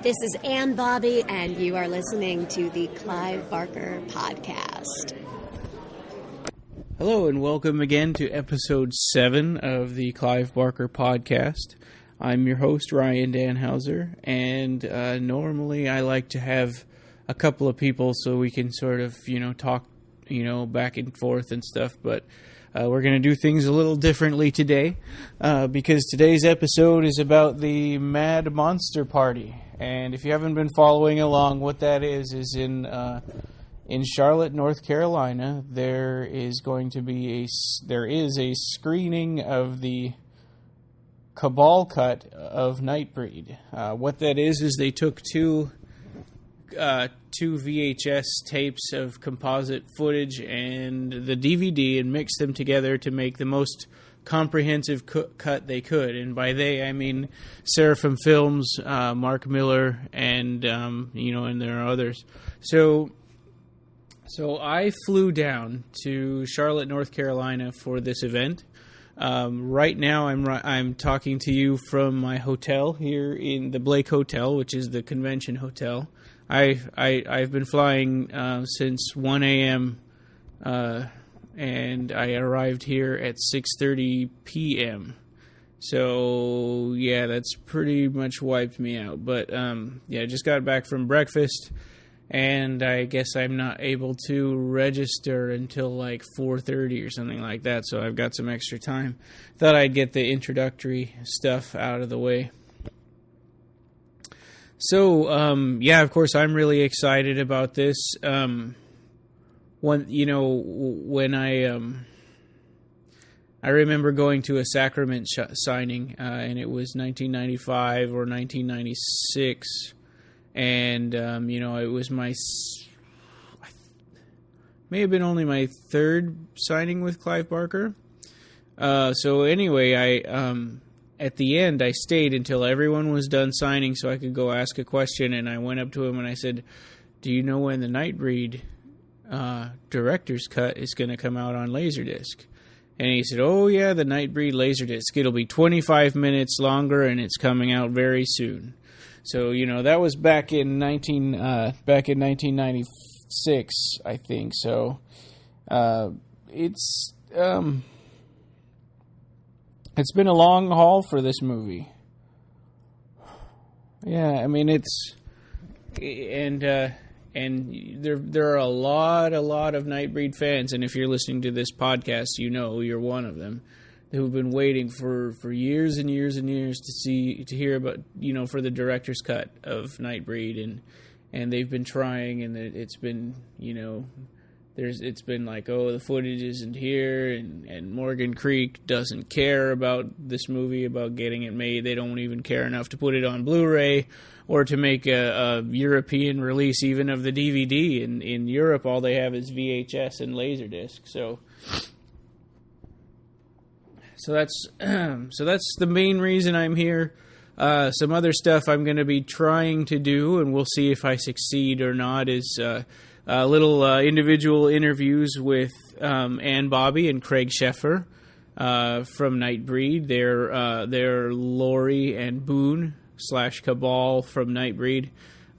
This is Ann Bobby, and you are listening to the Clive Barker Podcast. Hello, and welcome again to episode 7 of the Clive Barker Podcast. I'm your host, Ryan Danhauser, and normally I like to have a couple of people so we can sort of, talk, back and forth and stuff, but we're going to do things a little differently today, because today's episode is about the Mad Monster Party. And if you haven't been following along, what that is in Charlotte, North Carolina, there is a screening of the Cabal Cut of Nightbreed. What that is they took two VHS tapes of composite footage and the DVD and mixed them together to make the most comprehensive cut they could. And by they, I mean Seraphim Films, Mark Miller, and and there are others. So I flew down to Charlotte, North Carolina for this event. Right now, I'm talking to you from my hotel here in the Blake Hotel, which is the convention hotel. I've been flying since 1 a.m. And I arrived here at 6:30 p.m. So yeah, that's pretty much wiped me out. But I just got back from breakfast, and I guess I'm not able to register until like 4:30 or something like that. So I've got some extra time. Thought I'd get the introductory stuff out of the way. So, of course, I'm really excited about this. When I remember going to a sacrament signing, and it was 1995 or 1996, and, it was may have been only my third signing with Clive Barker. So anyway, at the end, I stayed until everyone was done signing so I could go ask a question, and I went up to him and I said, "Do you know when the Nightbreed director's cut is going to come out on Laserdisc?" And he said, "Oh yeah, the Nightbreed Laserdisc. It'll be 25 minutes longer, and it's coming out very soon." So that was back in 1996, I think. So it's been a long haul for this movie. Yeah, I mean and there are a lot of Nightbreed fans, and if you're listening to this podcast, you're one of them, who've been waiting for years and years and years to hear about for the director's cut of Nightbreed, and they've been trying, and it's been it's been like, oh, the footage isn't here, and Morgan Creek doesn't care about this movie, about getting it made. They don't even care enough to put it on Blu-ray or to make a European release even of the DVD. In Europe, all they have is VHS and Laserdisc. So that's the main reason I'm here. Some other stuff I'm going to be trying to do, and we'll see if I succeed or not, is little individual interviews with Ann Bobby and Craig Sheffer from Nightbreed. They're Laurie and Boone / Cabal from Nightbreed.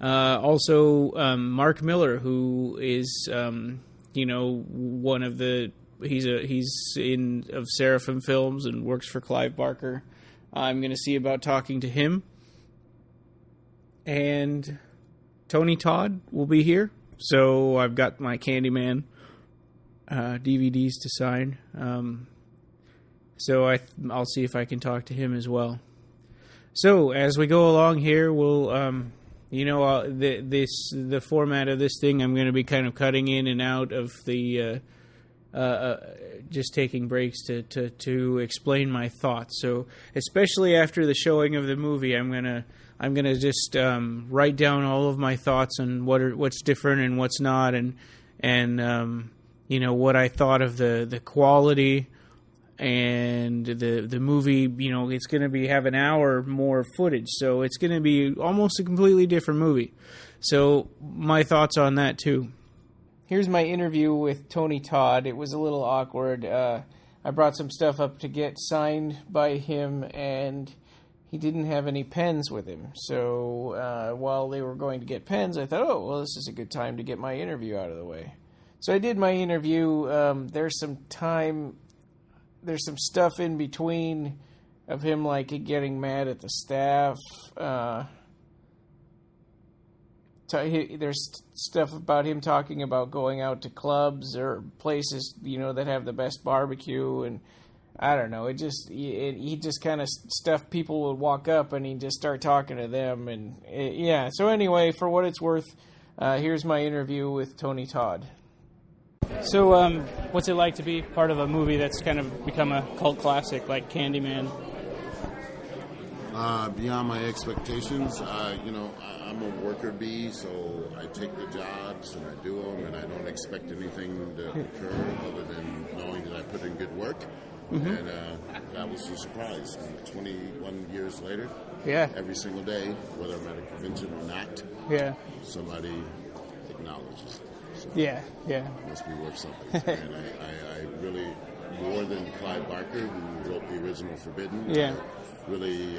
Also, Mark Miller, who is one of the he's of Seraphim Films and works for Clive Barker. I'm going to see about talking to him. And Tony Todd will be here. So I've got my Candyman DVDs to sign. So I'll see if I can talk to him as well. So as we go along here, we'll the format of this thing, I'm going to be kind of cutting in and out of the just taking breaks to explain my thoughts. So especially after the showing of the movie, I'm gonna just write down all of my thoughts on what's different and what's not, and what I thought of the quality and the movie. It's going to have an hour more footage, so it's going to be almost a completely different movie. So my thoughts on that too. Here's my interview with Tony Todd. It was a little awkward. I brought some stuff up to get signed by him, and he didn't have any pens with him. So while they were going to get pens, I thought, oh, well, this is a good time to get my interview out of the way. So I did my interview. There's some stuff in between of him like getting mad at the staff. There's stuff about him talking about going out to clubs or places, that have the best barbecue, and I don't know. He just kind of stuff. People would walk up and he'd just start talking to them, and yeah. So anyway, for what it's worth, here's my interview with Tony Todd. So, what's it like to be part of a movie that's kind of become a cult classic like Candyman? Beyond my expectations. I'm a worker bee, so I take the jobs and I do them, and I don't expect anything to occur other than knowing that I put in good work. Mm-hmm. And that was a surprise. 21 years later, every single day, whether I'm at a convention or not, somebody acknowledges it. So it must be worth something. And I really, more than Clive Barker, who wrote the original Forbidden, really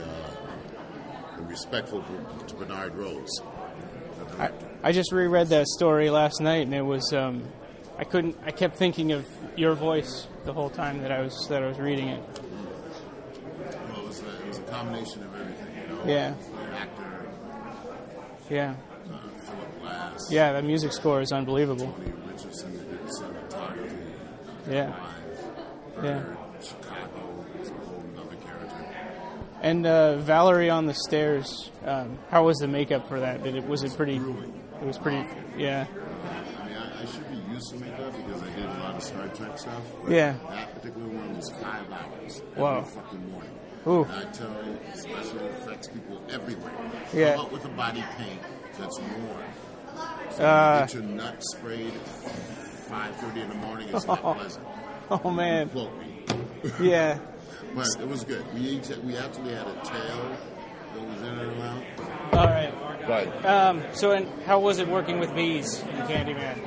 respectful to Bernard Rhodes. I just reread that story last night, and it was I kept thinking of your voice the whole time that I was reading it. Well, it was a combination of everything, Yeah. The actor. Yeah. Philip Glass. Yeah, that music score is unbelievable. Tony Richardson did the cinematography. Yeah. Bird, Chicago was a whole other character. And Valerie on the stairs. How was the makeup for that? Was it pretty? Grueling. It was pretty. Yeah. I mean, I should be used to makeup because I did a lot of Star Trek stuff. But that particular one was 5 hours every fucking morning. Ooh. And I tell special effects people everywhere, Yeah. come up with a body paint that's warm. So you get your nuts sprayed at 5:30 in the morning. It's not pleasant. Oh man. Quote me. Yeah. But it was good. We actually had a tail that was in and around. All right. Right. So, how was it working with bees in Candyman?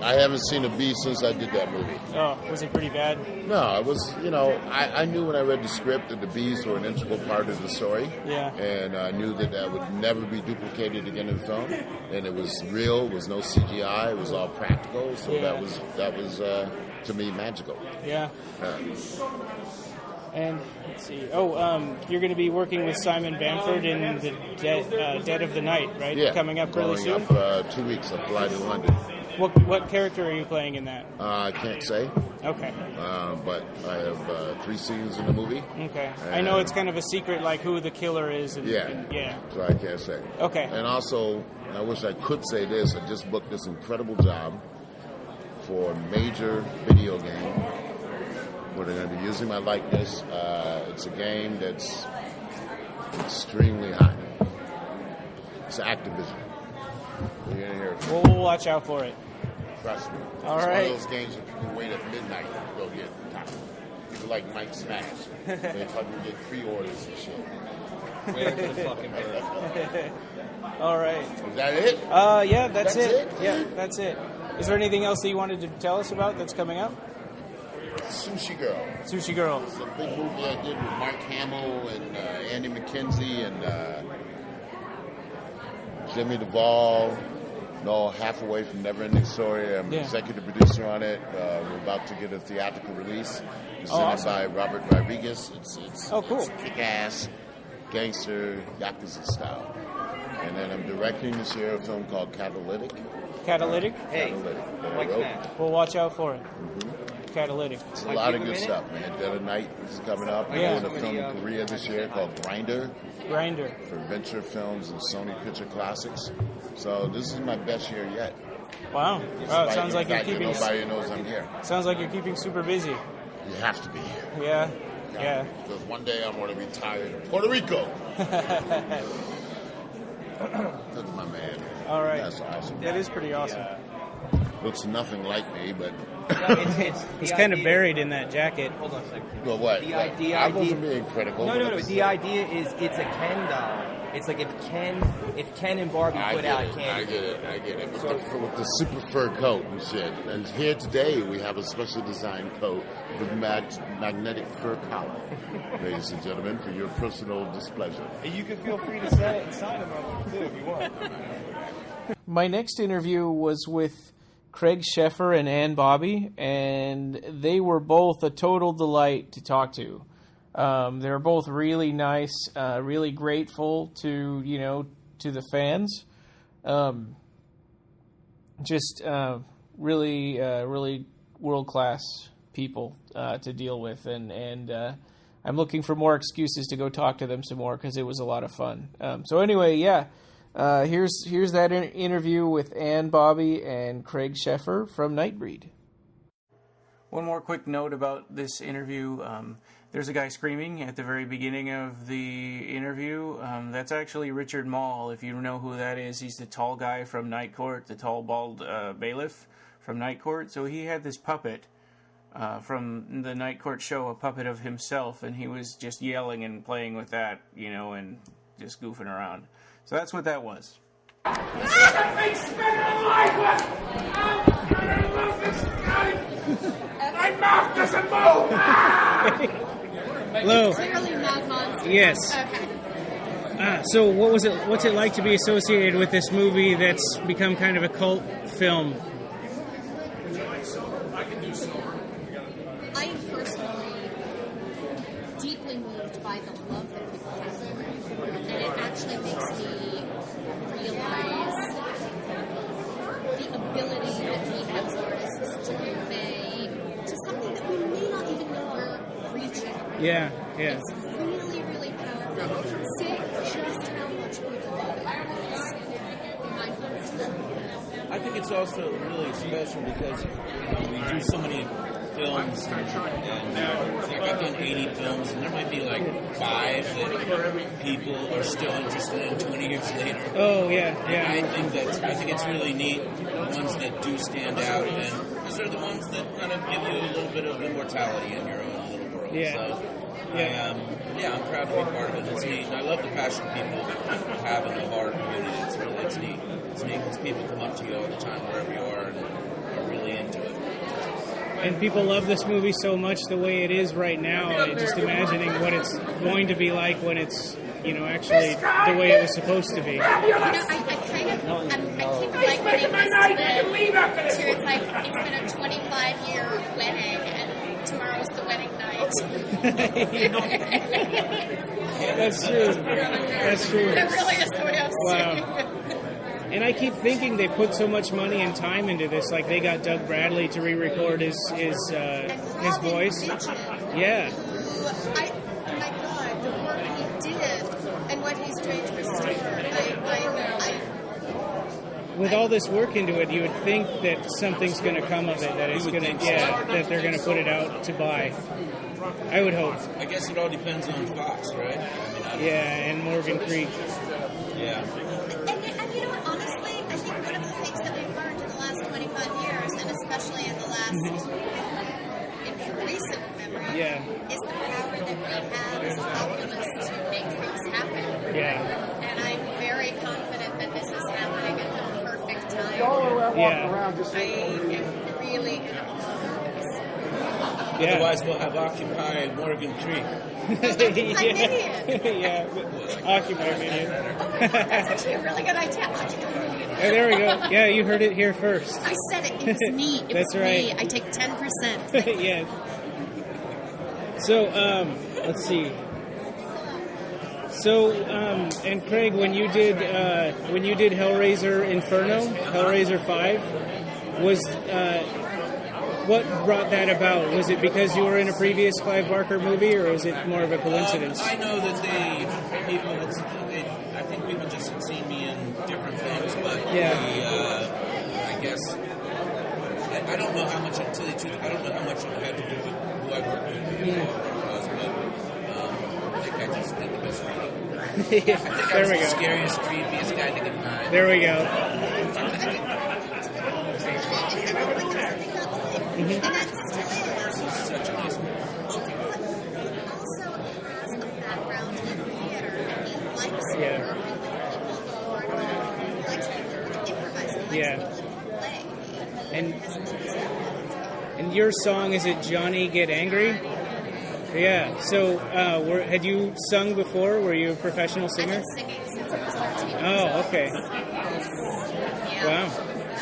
I haven't seen a bee since I did that movie. Oh, was it pretty bad? No, it was, I knew when I read the script that the bees were an integral part of the story. Yeah. And I knew that would never be duplicated again in film. And it was real, it was no CGI, it was all practical. So that was to me, magical. Yeah. And let's see. You're going to be working with Simon Bamford in the Dead of the Night, right? Yeah. Coming up really soon? Up 2 weeks. I fly to London. What character are you playing in that? I can't say. Okay. But I have 3 scenes in the movie. Okay. I know it's kind of a secret, like who the killer is. And So I can't say. Okay. And also, I wish I could say this. I just booked this incredible job for a major video game where they're going to be using my likeness. It's a game that's extremely hot. It's Activision. You're going to hear it. We'll watch out for it. Trust me. All it's right. one of those games that people wait at midnight to go get. People like Mike Smash. They fucking get pre-orders and shit. Waiting for the fucking bird. All right. Is that it? Yeah, that's it. Yeah, that's it. Is there anything else that you wanted to tell us about that's coming up? Sushi Girl. Sushi Girl. It's a big movie I did with Mark Hamill and Andy McKenzie and Jimmy Duvall. Half away from Neverending Story. I'm executive producer on it. We're about to get a theatrical release. Presented by Robert Rodriguez. It's cool. It's kick-ass, gangster, Yakuza style. And then I'm directing this year a film called Catalytic. Catalytic? Hey, Catalytic. We'll watch out for it. Mm-hmm. Catalytic. It's a lot of good stuff, man. Dead of Night is coming up. I'm doing a film in Korea this year called Grinder. For Venture Films and Sony Picture Classics. So this is my best year yet. Wow. It sounds like you're keeping. Nobody knows I'm here. Sounds like you're keeping super busy. You have to be here. Yeah. Because one day I'm going to retire in Puerto Rico. Look at my man. All right. That's awesome. That is pretty awesome. Looks nothing like me, but he's kind of buried in that jacket. Hold on a second. Well, what? I wasn't being critical. No. The idea is it's a Ken doll It's like if Ken and Barbie put out candy. I get it. With the super fur coat and shit. And here today we have a special design coat with magnetic fur collar, ladies and gentlemen, for your personal displeasure. And you can feel free to set it and sign them on them too if you want. My next interview was with Craig Sheffer and Ann Bobby, and they were both a total delight to talk to. They were both really nice, really grateful to the fans. Really world-class people to deal with, and I'm looking for more excuses to go talk to them some more because it was a lot of fun. So anyway, yeah. Here's that interview with Ann Bobby and Craig Sheffer from Nightbreed. One more quick note about this interview. There's a guy screaming at the very beginning of the interview. That's actually Richard Moll, if you know who that is. He's the tall guy from Night Court, the tall, bald bailiff from Night Court. So he had this puppet from the Night Court show, a puppet of himself, and he was just yelling and playing with that, and just goofing around. So that's what that was. And my mouth doesn't move! Hello. Clearly not monster. Yes. Okay. So what's it like to be associated with this movie that's become kind of a cult film? I am personally deeply moved by the love that people have for it. And it actually makes me realize the ability that we have as artists to convey to something that we may not even know we're reaching. Yeah. It's really, really powerful. Say just how much we love it is mind-blowing. I think it's also really special because we do so many films, and I've done 80 films, and there might be like 5 that people are still interested in 20 years later. Oh yeah. I think it's really neat, the ones that do stand out, and those are the ones that kind of give you a little bit of immortality in your own little world. Yeah. So, I'm proud to be part of it. It's neat, and I love the passion people have in the horror community. It's neat. It's neat because people come up to you all the time wherever you are and are really into it. And people love this movie so much the way it is right now. Just imagining what it's going to be like when it's, actually the way it was supposed to be. I keep likening this to it's like it's been a 25-year wedding and tomorrow's the wedding night. That's true. That's true. It really is the way I'm seeing it. And I keep thinking they put so much money and time into this. Like they got Doug Bradley to re-record his voice. Yeah. My God, the work he did and what he's doing to restore. With all this work into it, you would think that something's going to come of it. That it's going to, that they're going to put it out to buy. I would hope. I guess it all depends on Fox, right? And Morgan Creek. Yeah. Honestly, I think one of the things that we've learned in the last 25 years, and especially in the last, in recent memory, is the power that we have as a populace to make things happen. Yeah. And I'm very confident that this is happening at the perfect time. Yeah. I am really in awe of this. Otherwise, we'll have Occupy Morgan Creek. Occupy Midian. Occupy Midian. That's actually a really good idea. Occupy Midian. There we go. Yeah, you heard it here first. I said it. It was me. That's right. Me. I take 10%. Yeah. So, let's see. So, and Craig, when you did Hellraiser Inferno, Hellraiser 5, was what brought that about? Was it because you were in a previous Clive Barker movie, or was it more of a coincidence? I know that I think people just had seen me in different things, but I guess I don't know how much. To tell you the truth, I don't know how much it had to do with who I worked with before, but I think I just did the best reading. I think I was the scariest, creepiest guy to get find. There we go. And that's such a nice movie. also has a background in theater and he likes it. Yeah. Or people who likes people who can improvise, who likes Yeah. people who can play. And your song, is it Johnny Get Angry? Yeah. So, had you sung before? Were you a professional singer? I've been singing since I was 13. Oh, okay. Yeah. Wow.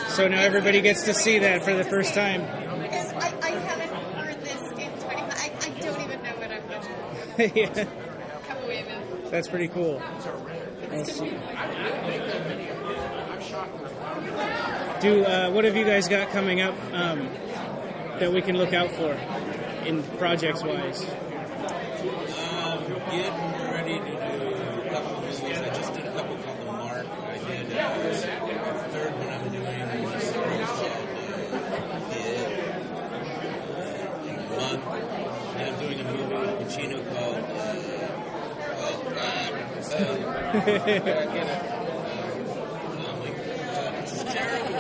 So now everybody gets to see that for the first time. Because I haven't heard this in 25. I don't even know what I'm going to Yeah. come away with. That's pretty cool. What have you guys got coming up that we can look out for in projects-wise? Getting ready to do a couple of movies. I just did a couple called The Mark. I did the third one I'm doing is called Kid in a month. And I'm doing a movie with Pacino called this is terrible. I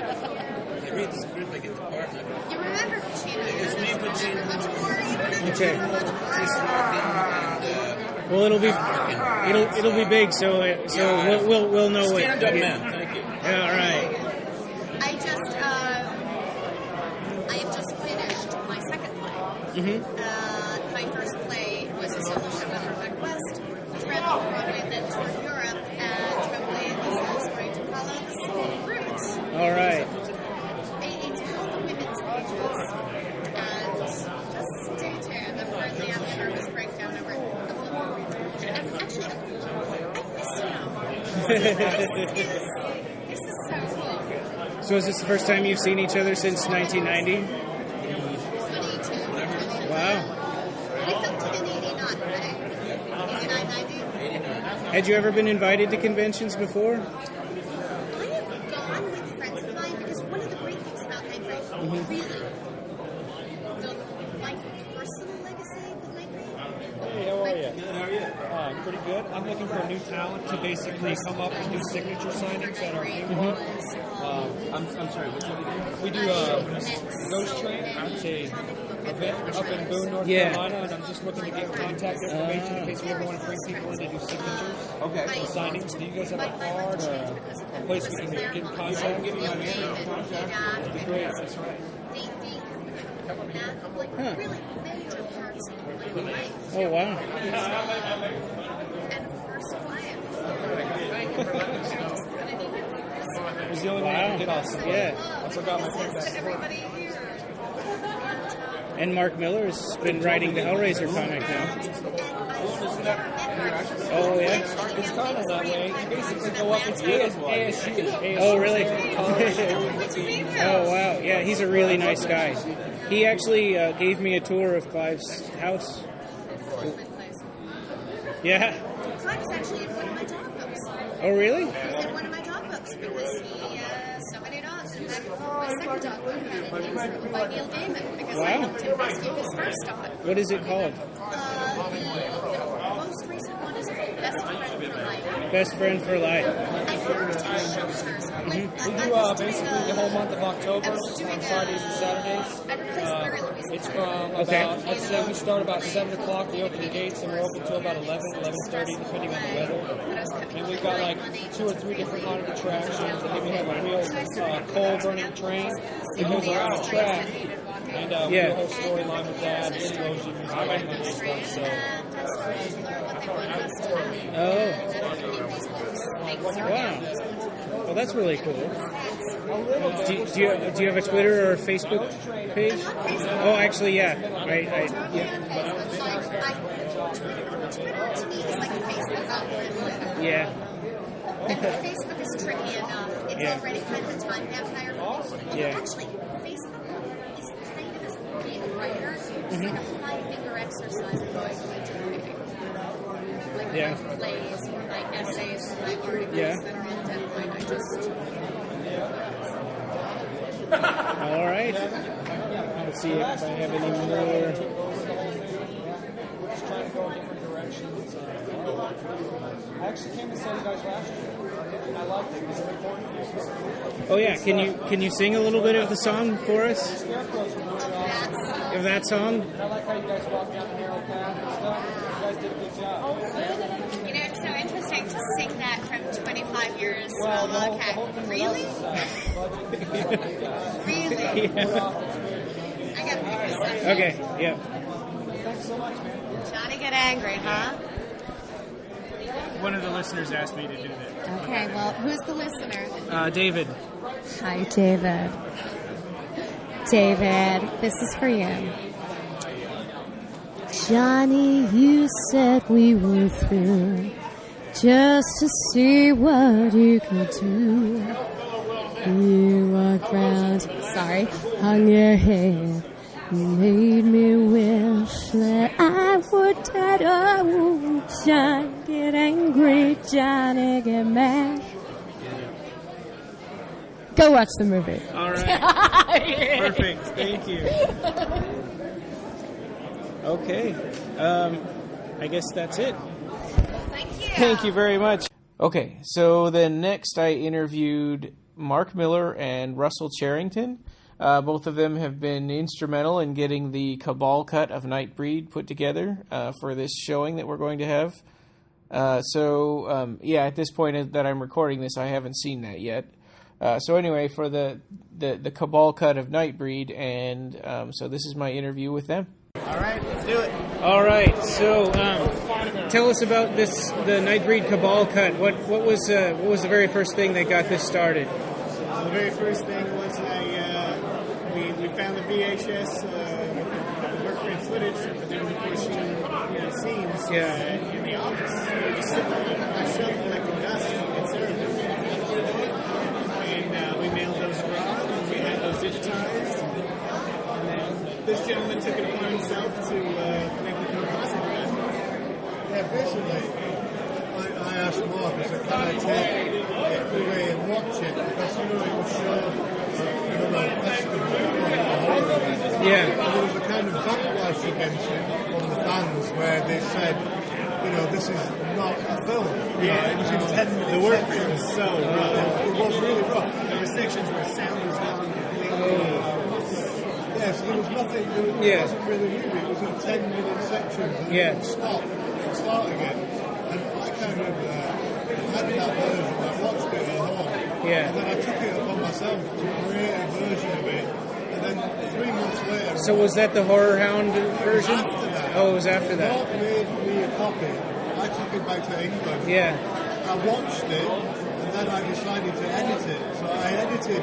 read the script, I get the part, and You remember Pacino. It's me, Pacino. Much more. You don't have to Okay. do much more. just walking and Well, it'll be big, so we'll know what. stand up, man. Thank you. Yeah, all right. I have just finished my second play. Mm-hmm. My first play was a solo show at Rebecca West, which ran on Broadway, then toured Europe, and Tremblay is going to follow the same route. All right. It's called The Women's Pages, and just stay tuned. I'm currently having a nervous breakdown over it. Actually, I miss you. This is so cool. So is this the first time you've seen each other since 1990? 22. Wow. We filmed it in 89, right? 89, 90? Had you ever been invited to conventions before? I have gone with friends of mine because one of the great things about Nightbreed, really, my personal legacy with Nightbreed. Hey, how are you? Pretty good. I'm looking for new talent to basically come up and do signature signings at our theme park. I'm sorry, what's up? We do Ghost Train. It's a event up in Boone, North Yeah. Carolina, and I'm just looking to get contact information in case we ever want to bring people in to do signatures Okay. or signings. Do you guys have a card or a place we can get in contact? Great, That's right. Really major parts of my life. Oh, wow. And of course, Wyatt. It was the only one I could get off. Yeah. I forgot my To feedback. everybody here. And Mark Miller's been writing the Hellraiser comic now. Oh, yeah? It's kind of that way. You basically go up, it's ASU. Oh, really? Oh, wow. Yeah, he's a really nice guy. He actually gave me a tour of Clive's house. Yeah. Clive's actually in one of my dog books. Oh, really? He's in one of my dog books because he so many dogs. In fact, my second dog book had an intro by Neil Gaiman because I helped him rescue his first dog. What is it called? The most recent one is called Best Friend for Life. Best Friend for Life. I worked in shelters. We do basically the whole month of October on Fridays and Saturdays. It's from about, let's say we start about 7 o'clock, we open the gates, and we're open until about 11:30, depending on the weather. And we've got like 2 or 3 different haunted attractions, and then we have a real coal-burning train that goes around a track. And we do a whole storyline with that, explosions, and all that kind of stuff. So. Oh. Wow. Well, that's really cool. Do you have a Twitter or a Facebook page? Oh, actually, yeah. Yeah. Twitter to me is like a Facebook algorithm. Yeah. And Facebook is tricky enough. It's already kind of a time vampire. Yeah. Actually, Facebook is kind of as a writer. It's like a 5-finger exercise of going into reading. Like my plays or my essays or my articles that are on deadline. I just... All right. Let's see if I have any more. Just trying to go in different directions. I actually came to see you guys last year, and I liked it because it's important. Oh yeah, can you sing a little bit of the song for us? Scarecrows were really awesome. Of that song? I like how you guys walked down the narrow path and stuff. You guys did a good job. You know, it's so interesting. to sing that from 25 years. Well, Okay. Really? Really? Yeah. I gotta pick this up. Okay, yeah. Johnny get angry, huh? One of the listeners asked me to do that. Okay, well, who's the listener? David. Hi, David. David, this is for you. Johnny, you said we were through just to see what you could do. You walked round, hung your head, made me wish that I would die. Oh, Johnny, get angry, Johnny, get mad. Go watch the movie. All right. Perfect. Thank you. Okay. I guess that's it. Thank you. Thank you very much. Okay, so then next I interviewed Mark Miller and Russel Charrington. Both of them have been instrumental in getting the Cabal Cut of Nightbreed put together for this showing that we're going to have. At this point that I'm recording this, I haven't seen that yet. So anyway, for the Cabal Cut of Nightbreed, and so this is my interview with them. All right, let's do it. All right, so tell us about the Nightbreed Cabal Cut. What was the very first thing that got this started? The very first thing was we found the VHS workprint footage of them before shooting scenes in the office. We were just sitting on a shelf collecting dust and serving. And we mailed those abroad, and we had those digitized. And then this gentleman took it upon himself to make the composite cut. Yeah, basically, I asked Mark, I said, can I take it away and watch it? Because, it was shown at a festival. Yeah. And there was a kind of backlash against it from the fans where they said, this is not a film. Yeah, it was in 10-minute the workprint was so rough. It was really rough. There were sections where sound was gone completely. Yes, there was nothing, it wasn't really moving. It was in 10-minute sections. And it would stop and start again. And I kind of had that version. I watched it at home. Yeah. And then I took it upon myself to create a version of it. And then 3 months later... So was that the Horror Hound version? After that. Oh, it was after that. Mark made me a copy. I took it back to England. Yeah. I watched it, and then I decided to edit it. So I edited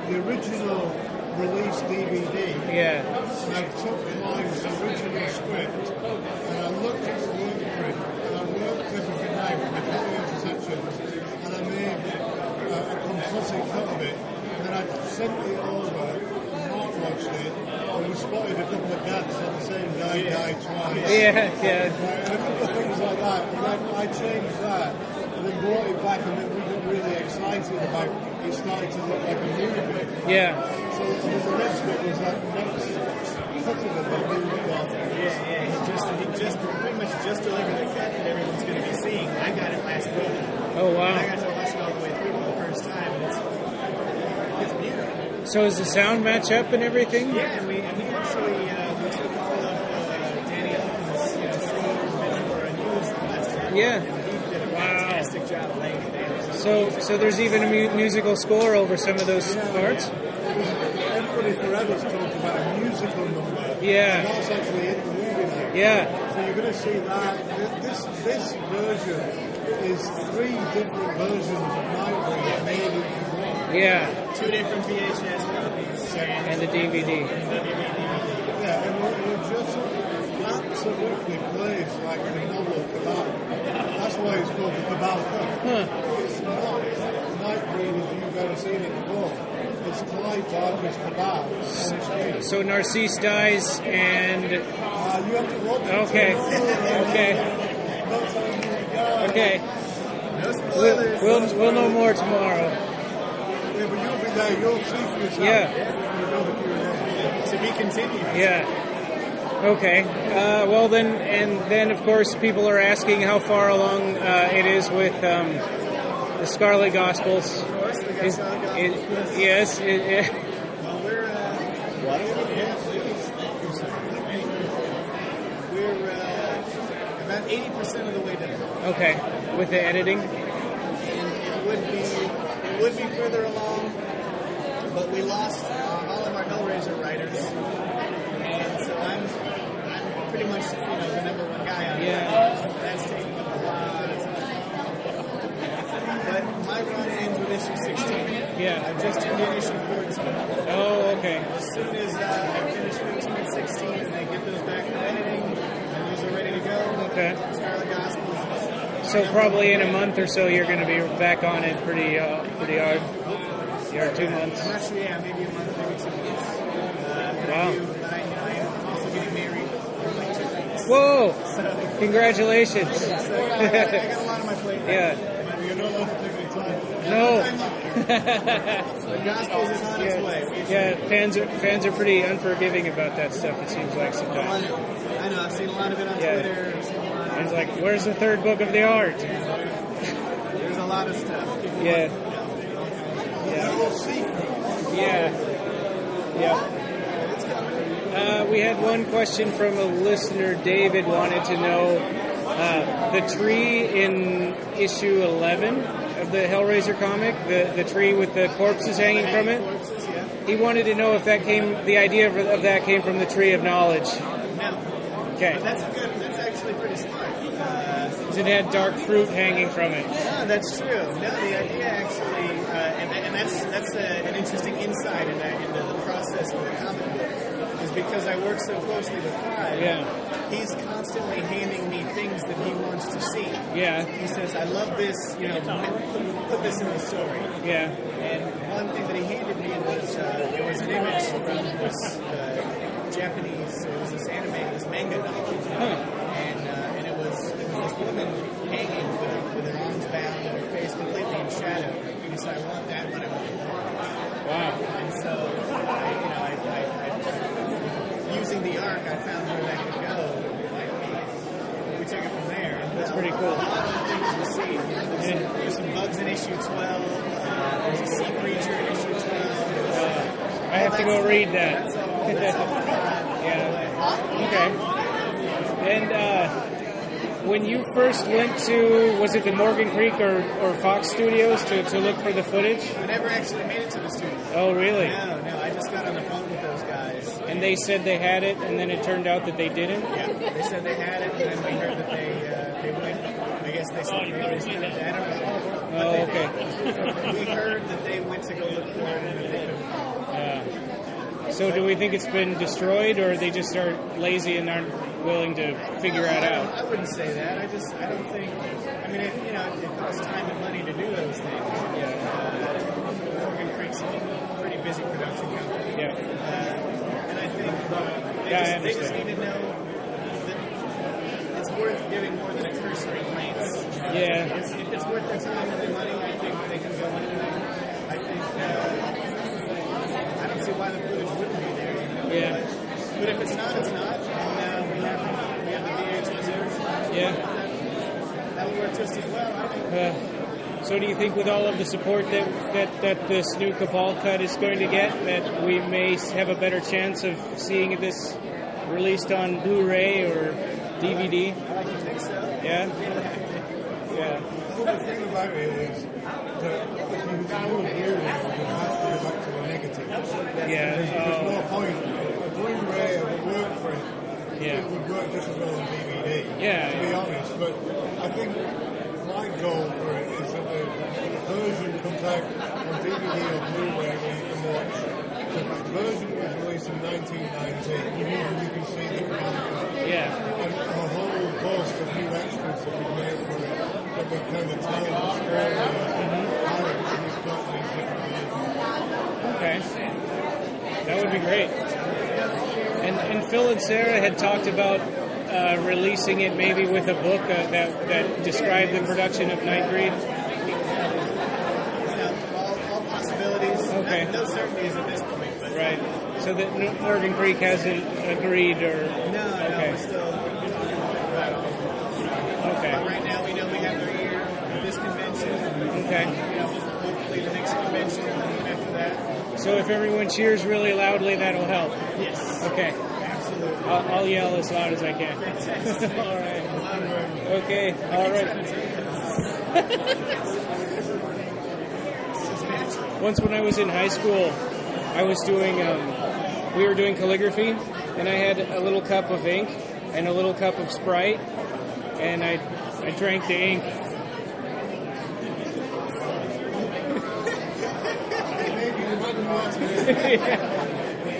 the original release DVD. Yeah. And I took Clive's original script, and I looked at the workprint, and I worked everything out with the cutting intersections, and I made a composite cut of it. And then I sent it over, and Mark watched it, and we spotted a couple of gaps on the same guy died twice. Yeah. And a couple of things like that, and then I changed that, and then brought it back, and then we got really excited about it starting to look like a movie. Yeah. So the next bit was that next cut of it that we looked at. He just pretty much just delivered the cut that everyone's going to be seeing. I got it last week. Oh, wow. And I got to watch it all the way through for the first time, and it's beautiful. So does the sound match up and everything? Yeah, and we actually we took all of Danny Elfman's score for a news last time. Yeah. And he did a fantastic job laying it down. So there's even a musical score over some of those parts? Everybody forever's talked about a musical number. Yeah. And that's actually in the movie now. Yeah. So you're going to see that. This version is 3 different versions of Nightbreed made into one. Yeah. 2 different VHS copies. And the DVD. Yeah, and it just absolutely plays like the novel Cabal. That's why it's called the Cabal Cut. Huh. It's not Nightbreed as you've ever seen it before. It's Clive Barker's Cabal on the screen. So Narcisse dies and... You have to watch it. Okay. Okay. No spoilers. We'll know more tomorrow. Yeah, but you'll be there. You'll see for yourself. Yeah. To be continued. Yeah. Okay. Well then of course people are asking how far along it is with the Scarlet Gospels. Of course, we got Scarlet Gospels. Yes. Well, we're about 80% of the way done. Okay. with the editing? And it would be further along, but we lost all of our Hellraiser writers, and so I'm pretty much the number one guy on it. That's taking up a lot of time. But my run ends with issue 16. Yeah. I've just turned in issue 14. Oh, okay. As soon as I finish 15 and 16 and I get those back to editing, and those are ready to go. Okay. Scarlet Gospels. So probably in a month or so you're going to be back on it pretty hard. Or 2 months. I'm not sure, maybe a month, maybe 2 months. Wow. But I'm also getting married in like 2 weeks. Whoa! So, Congratulations. so I got a lot on my plate. Yeah. You're not allowed to take any time. No. The Gospels is on its way. Yeah, fans are pretty unforgiving about that stuff, it seems like sometimes. I know. I've seen a lot of it on Twitter. And it's like, where's the third book of the art? There's a lot of stuff. Yeah. We had one question from a listener. David wanted to know the tree in issue 11 of the Hellraiser comic, the tree with the corpses hanging from it. He wanted to know if the idea of that came from the tree of knowledge. No. Okay. But that's actually pretty smart. It had dark fruit hanging from it. No, that's true. No, the idea actually, and that's an interesting insight into the process of the comic book, is because I work so closely with Clive. Yeah. He's constantly handing me things that he wants to see. Yeah. He says, "I love this. Put this in the story." Yeah. And one thing that he handed me was it was an image from this Japanese. It was this anime, this manga novel. Huh. And it was this woman hanging with her arms bound and her face completely in shadow. And he said, "I want that, but I want it." Wow. And so, I using the arc, I found where that could go. We took it from there. And that's pretty cool. A lot of the things you see. There's some bugs in issue 12. There's a sea creature in issue 12. I have to go read that. That's all Yeah. Okay. And when you first went to, was it the Morgan Creek or Fox Studios to look for the footage? I never actually made it to the studio. Oh, really? No, I just got on the phone with those guys. And they said they had it, and then it turned out that they didn't? Yeah, they said they had it, and then we heard that they went, I guess they said they I don't know. Oh, okay. We heard that they went to go look for it, and that they couldn't find it. So do we think it's been destroyed, or they just are lazy and aren't willing to figure it out? I wouldn't say that. I don't think, I mean, it costs time and money to do those things. Yeah. Morgan Creek's a pretty busy production company. Yeah. And I think they just need to know that it's worth giving more than a cursory glance. Yeah. If it's worth their time and their money, I think they can go into it. I think, I don't see why the footage wouldn't be there. Yeah. But if it's not, it's not. And we have the VHS version. Yeah. That'll work just as well, I think. So do you think with all of the support that this new Cabal Cut is going to get, that we may have a better chance of seeing this released on Blu-ray or DVD? I like to think so. Yeah? Yeah. The thing about it is that if you do a Blu-ray, you have to go back to the negative. Yeah. There's no point. A Blu-ray would work for it. Yeah. It would work just as well on DVD. Yeah. To be honest, but I think my goal for it is that the version comes out on DVD or Blu-ray where you can watch. The version was released in 1990. You can see the Cabal. Yeah. And a whole host of new extras that we made for it that we kind of tell the story of how we've got these different versions. Okay. That would be great. And Phil and Sarah had talked about releasing it maybe with a book that described the production of Nightbreed. All possibilities. Okay. No certainties at this point. But Right. So that Morgan Creek hasn't agreed or... No, okay. we're still talking about all. Okay. But right now we know we have our year at this convention. Okay. Hopefully the next convention and after that. So if everyone cheers really loudly, that'll help. Yes. Okay. Absolutely. I'll yell as loud as I can. Fantastic. All right. Okay. All right. Once when I was in high school, I was doing, we were doing calligraphy, and I had a little cup of ink and a little cup of Sprite, and I drank the ink. Yeah,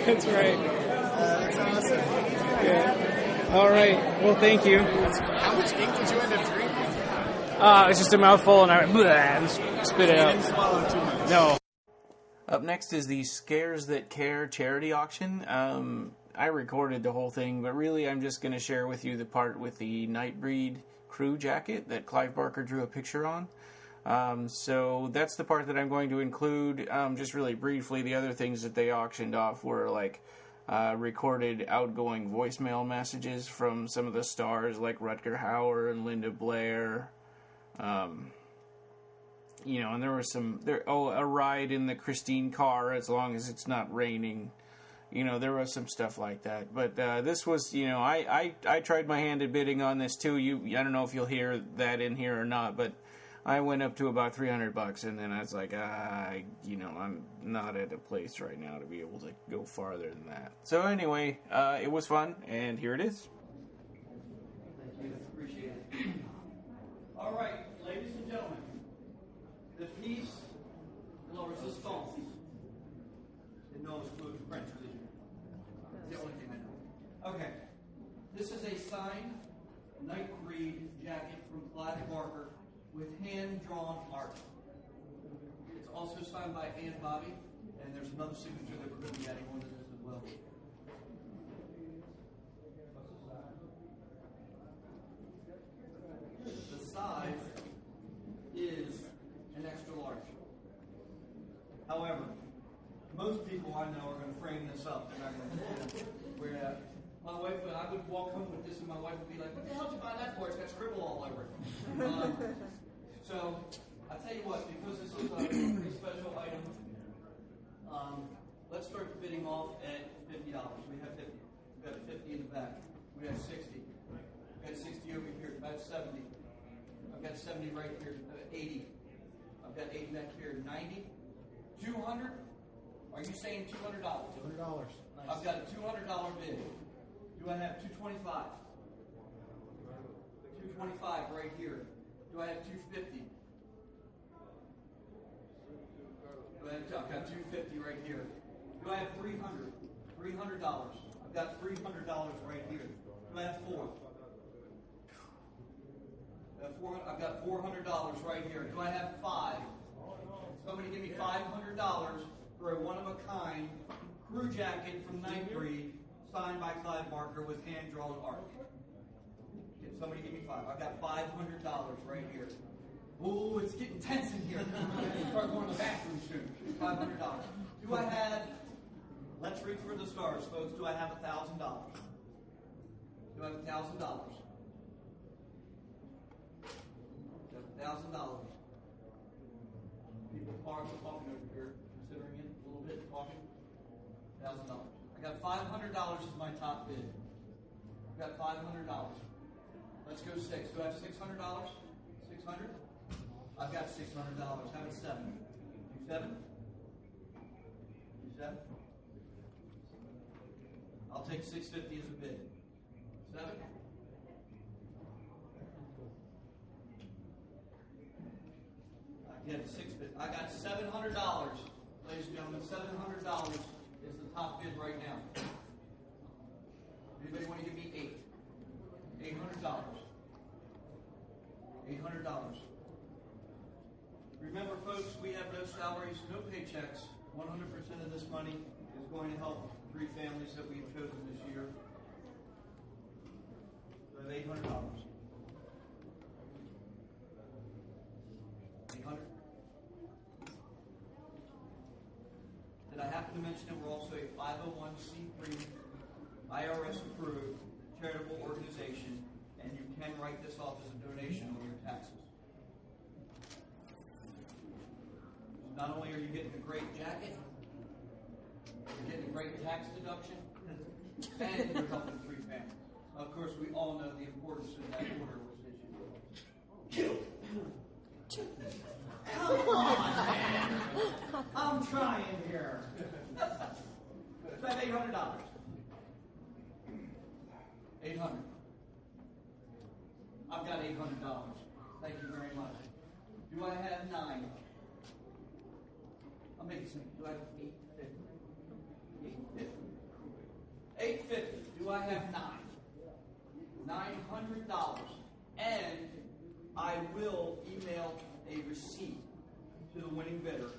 that's right. That's awesome. Yeah. All right. Well, thank you. How much ink did you end up drinking? It's just a mouthful, and I spit it You out. didn't swallow too much. No. Up next is the Scares That Care charity auction. I recorded the whole thing, but really I'm just going to share with you the part with the Nightbreed crew jacket that Clive Barker drew a picture on. So that's the part that I'm going to include. Just really briefly, the other things that they auctioned off were like recorded outgoing voicemail messages from some of the stars like Rutger Hauer and Linda Blair. And there was a ride in the Christine car as long as it's not raining. There was some stuff like that. But this was, I tried my hand at bidding on this too. I don't know if you'll hear that in here or not, but I went up to about $300, and then I was like, I'm not at a place right now to be able to go farther than that. So anyway, it was fun, and here it is. Thank you. Appreciate it. All right, ladies and gentlemen, the piece de la resistance. Didn't know it was fluent French, did you? That's the only thing I know. Okay. This is a signed Nightbreed jacket from Clive Barker with hand-drawn art. It's also signed by Ann Bobby, and there's another signature that we're going to be adding onto this as well. The size is an extra large. However, most people I know are going to frame this up. They're not going to wear that. My wife, I would walk home with this, and my wife would be like, "What the hell did you buy that for? It's got scribble all over it." So, I'll tell you what, because this is a pretty special item, let's start the bidding off at $50. We have 50. We've got 50 in the back. We have 60. We've got 60 over here. That's 70. I've got 70 right here. 80. I've got 80 back here. 90. 200. Are you saying $200? $200. Nice. I've got a $200 bid. Do I have 225? 225 right here. Do I have 250? I've got 250 right here. Do I have 300? $300. I've got $300 right here. Do I have 4? I've got $400 right here. Do I have 5? Somebody give me $500 for a one-of-a-kind crew jacket from Nightbreed, signed by Clive Barker with hand-drawn art. Can somebody give me 5? I've got $500 right here. Ooh, it's getting tense in here. Start going to the bathroom soon. $500. Do I have, let's reach for the stars, folks. Do I have $1,000? Do I have $1,000? $1,000. People talking over here, considering it a little bit, talking. $1,000. I got $500 as my top bid. I've got $500. Let's go 6. Do I have $600? 600? I've got $600. How about 7? Do 7? Do 7? I'll take $650 as a bid. 7? Again, 6 bid. I got $700, ladies and gentlemen. $700 is the top bid right now. Anybody want to give me 8? $800. $800. Remember, folks, we have no salaries, no paychecks. 100% of this money is going to help 3 families that we've chosen this year. So I have $800. 800. Did I happen to mention that we're also a 501c3 IRS approved charitable organization, and you can write this off as a donation on your taxes. Not only are you getting a great jacket, you're getting a great tax deduction, and you're helping 3 families. Of course, we all know the importance of that order was issued. trying here. Spend $800. 800. I've got $800. Thank you very much. Do I have 9? I'll make it simple. Do I have 850? 850. 850. Do I have 9? $900. And I will email a receipt to the winning bidder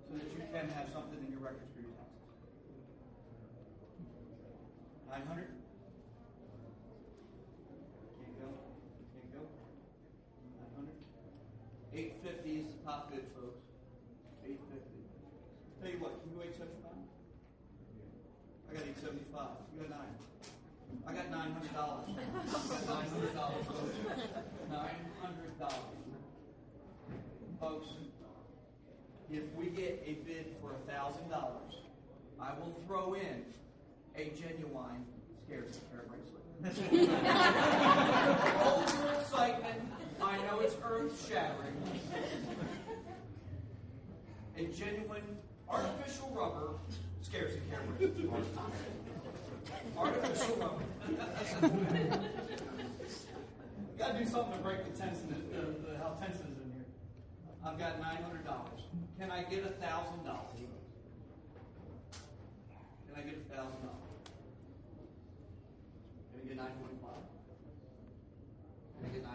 so that you can have something in your records for your taxes. 900? Can't go? Can't go? 900? 850 is the top bid, folks. 850. Tell you what, can you go 875? I got 875. You got 9. I got $900. I got $900, folks. $900. Folks, if we get a bid for $1,000, I will throw in a genuine scarcity care bracelet. Hold your excitement. I know it's earth-shattering. A genuine artificial rubber scarcity care bracelet. Artificial rubber. Got to do something to break the tense how tense it is in here. I've got $900. Can I get $1,000? Can I get $1,000? Can I get $925? Can I get $925?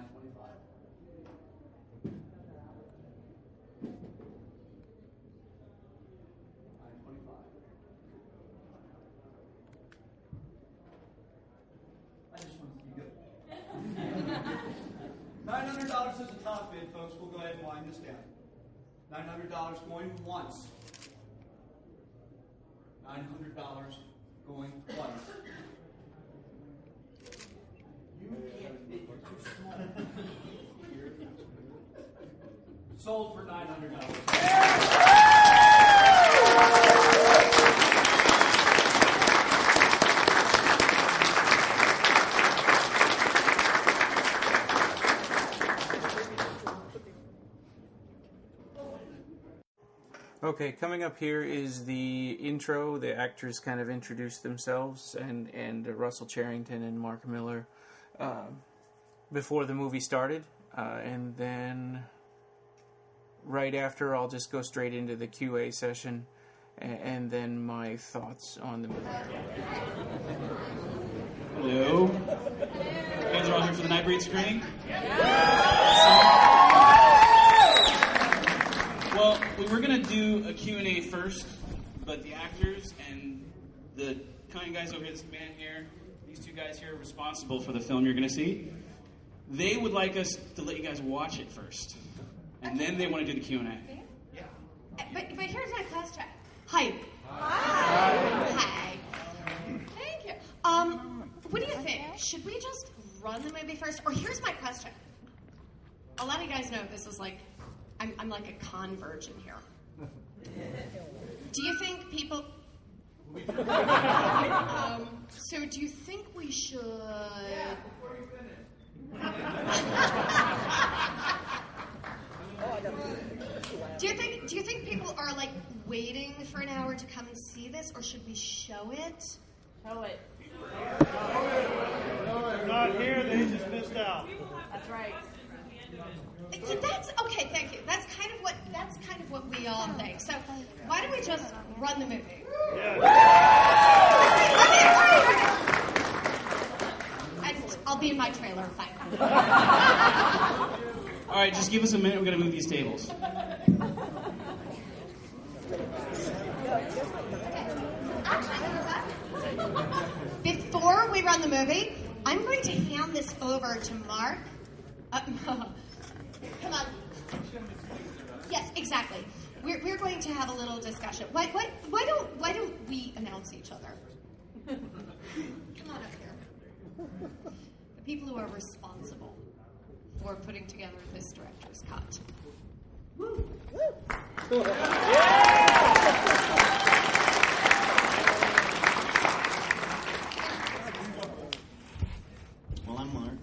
I just want to be good. $900 is the top bid, folks. We'll go ahead and wind this down. $900 going once. $900 going twice. You can't bid, you're too small. Sold for $900. Okay, coming up here is the intro. The actors kind of introduce themselves, and Russel Charrington and Mark Miller before the movie started. And then right after, I'll just go straight into the QA session, and then my thoughts on the movie. Hello. You guys are all here for the Nightbreed screening? Well, we were going to do a Q&A first, but the actors and the kind guys over here, this man here, these two guys here responsible for the film you're going to see, they would like us to let you guys watch it first. And then they want to do the Q&A. Yeah. But here's my question. Hi. Hi. Thank you. What do you think? Should we just run the movie first? Or here's my question. A lot of you guys know this is like, I'm like a con virgin here. Do you think people... so do you think we should... Do you think people are like waiting for an hour to come and see this, or should we show it? Show it. Not here, they just missed out. That's right. That's okay. Thank you. That's kind of what we all think. So why don't we just run the movie? Yeah. And I'll be in my trailer. Fine. All right, just give us a minute. We're going to move these tables. Before we run the movie, I'm going to hand this over to Mark. Come on. Yes, exactly. We're going to have a little discussion. Why don't we announce each other? Come on up here. The people who are responsible for putting together this director's cut. Woo! Well, I'm Mark.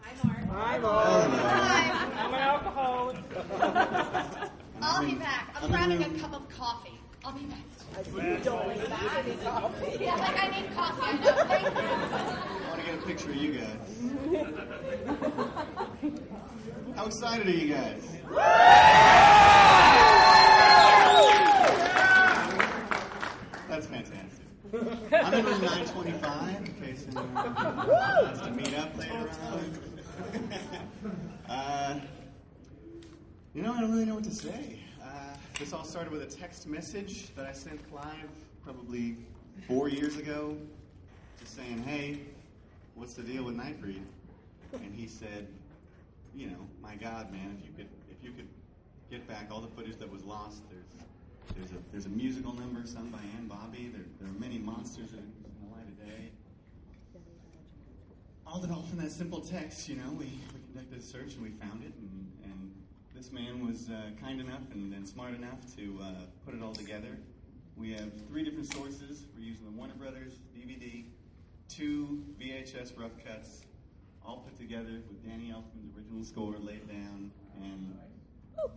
Hi, Mark. Hi, Mark. Hi. I'm an alcoholic. I'll be back. I'm grabbing a cup of coffee. I'll be back. I don't need coffee. Yeah, like I need coffee. I know. Thank you. I want to get a picture of you guys. How excited are you guys? That's fantastic. I'm in room 925 in case anyone wants to meet up later on. I don't really know what to say. This all started with a text message that I sent Clive probably 4 years ago, just saying, "Hey, what's the deal with Nightbreed?" And he said, "My God, man, if you could get back all the footage that was lost. There's a musical number sung by Ann Bobby. There are many monsters in the light of day." All from that simple text, we conducted a search and we found it, and this man was kind enough and smart enough to put it all together. We have 3 different sources. We're using the Warner Brothers DVD, 2 VHS rough cuts, all put together with Danny Elfman's original score laid down, and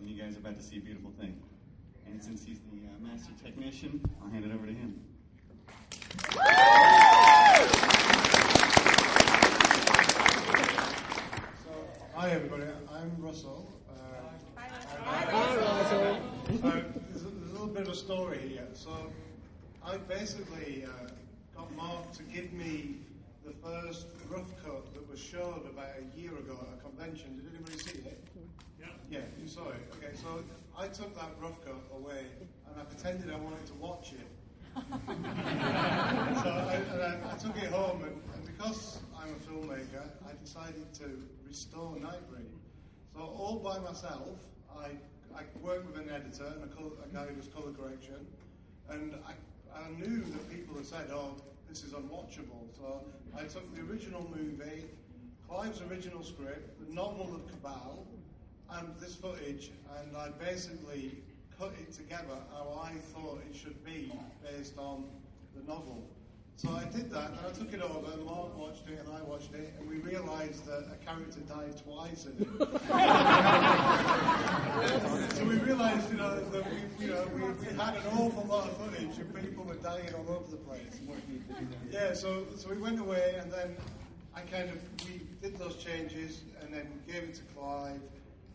you guys are about to see a beautiful thing. And since he's the master technician, I'll hand it over to him. Hi everybody, I'm Russel. Hi Russel. There's a little bit of a story here. So I basically got Mark to give me the first rough cut that was shown about a year ago at a convention. Did anybody see it? Yeah, you saw it. Okay, so I took that rough cut away and I pretended I wanted to watch it. So I took it home, and because I'm a filmmaker, I decided to restore Nightbreed. So all by myself, I worked with an editor and a guy who does colour correction, and I knew that people had said, "Oh, this is unwatchable." So I took the original movie, Clive's original script, the novel of Cabal, and this footage, and I basically cut it together how I thought it should be based on the novel. So I did that, and I took it over, and Mark watched it, and I watched it, and we realised that a character died twice in it. So we realised, that we had an awful lot of footage, and people were dying all over the place. Yeah, so we went away, and then we did those changes, and then gave it to Clive.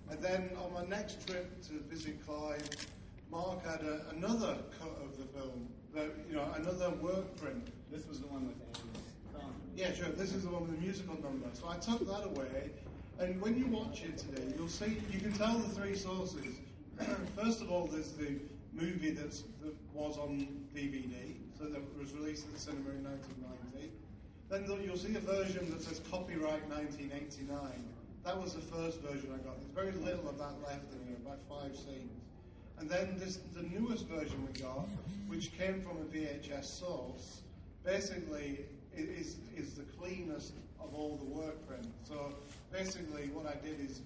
And then on my next trip to visit Clive, Mark had another cut of the film, another work print. This was the one with Andy. Yeah, sure. This is the one with the musical number. So I took that away, and when you watch it today, you can tell the 3 sources. First of all, there's the movie that was on DVD, so that was released at the cinema in 1990. Then you'll see a version that says copyright 1989. That was the first version I got. There's very little of that left in here, about 5 scenes. And then the newest version we got, which came from a VHS source, basically is the cleanest of all the work print. So basically what I did is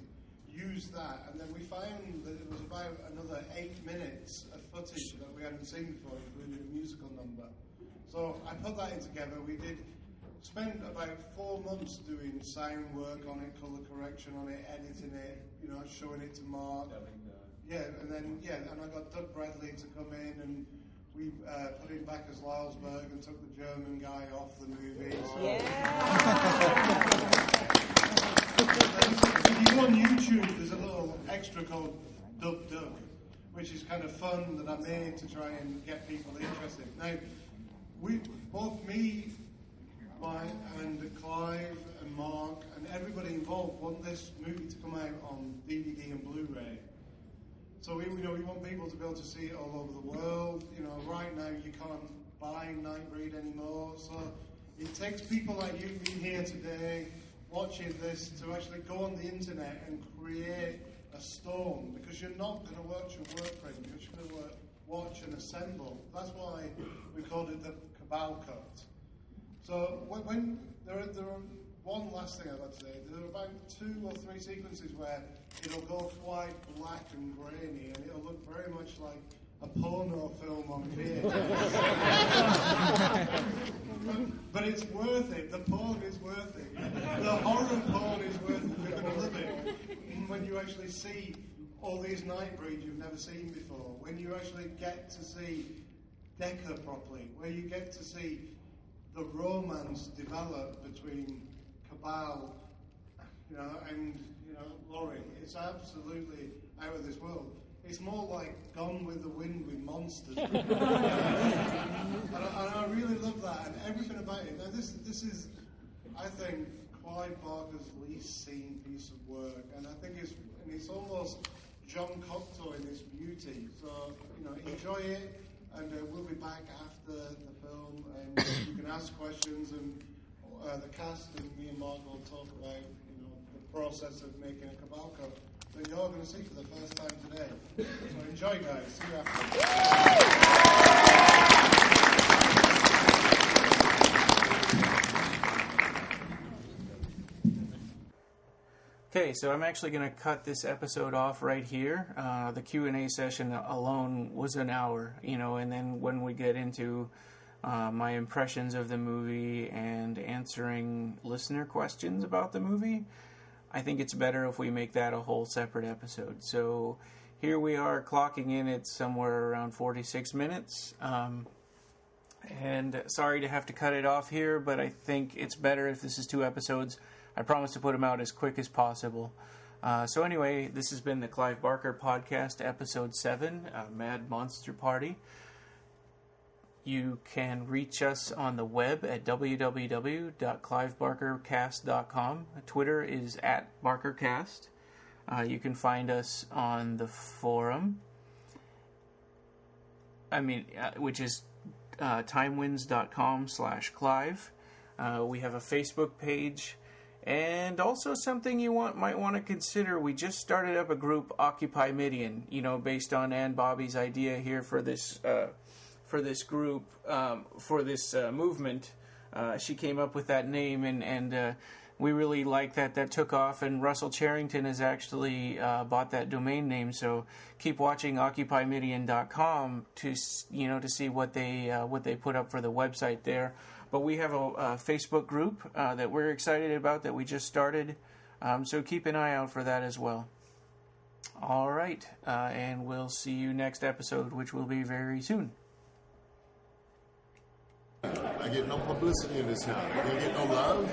use that, and then we found that it was about another 8 minutes of footage that we hadn't seen before, including a musical number. So I put that in together. We spent about 4 months doing sound work on it, colour correction on it, editing it, showing it to Mark. Yeah, and I got Doug Bradley to come in, and we put him back as Lalsberg and took the German guy off the movie. So. Yeah. If you go on YouTube, there's a little extra called Doug Doug, which is kind of fun that I made to try and get people interested. Now, both me, and Clive and Mark and everybody involved want this movie to come out on DVD and Blu-ray. So we want people to be able to see it all over the world. Right now you can't buy Nightbreed anymore. So it takes people like you being here today, watching this, to actually go on the internet and create a storm, because you're not going to watch a work print. You're just going to watch and assemble. That's why we called it the Cabal Cut. So when there are one last thing I'd like to say. There are about 2 or 3 sequences where it'll go quite black and grainy, and it'll look very much like a porno film on video. But it's worth it. The porn is worth it. The horror porn is worth it. You're going to love it. When you actually see all these Nightbreed you've never seen before, when you actually get to see Decker properly, where you get to see the romance develop between Cabal, and Laurie, it's absolutely out of this world. It's more like Gone with the Wind with monsters. and I really love that, and everything about it. Now this is, I think, Clive Barker's least seen piece of work, and I think it's almost John Cocteau in its beauty. So enjoy it, and we'll be back after the film, and you can ask questions, and the cast and me and Mark will talk about the process of making a Cabal Cut that you're going to see for the first time today. So enjoy, guys. See you after. Okay, so I'm actually going to cut this episode off right here. The Q&A session alone was an hour, and then when we get into my impressions of the movie and answering listener questions about the movie, I think it's better if we make that a whole separate episode. So here we are clocking in at somewhere around 46 minutes. And sorry to have to cut it off here, but I think it's better if this is 2 episodes. I promise to put them out as quick as possible. So anyway, this has been the Clive Barker Podcast, Episode 7, Mad Monster Party. You can reach us on the web at www.clivebarkercast.com. Twitter is @BarkerCast. You can find us on the forum, which is timewins.com/Clive. We have a Facebook page, and also something you might want to consider. We just started up a group, Occupy Midian, based on Ann Bobby's idea here for this group, for this movement. She came up with that name, and we really like that. That took off, and Russel Charrington has actually bought that domain name. So keep watching OccupyMidian.com to see what they put up for the website there. But we have a Facebook group that we're excited about that we just started. So keep an eye out for that as well. All right, and we'll see you next episode, which will be very soon. I get no publicity in this town. I get no love.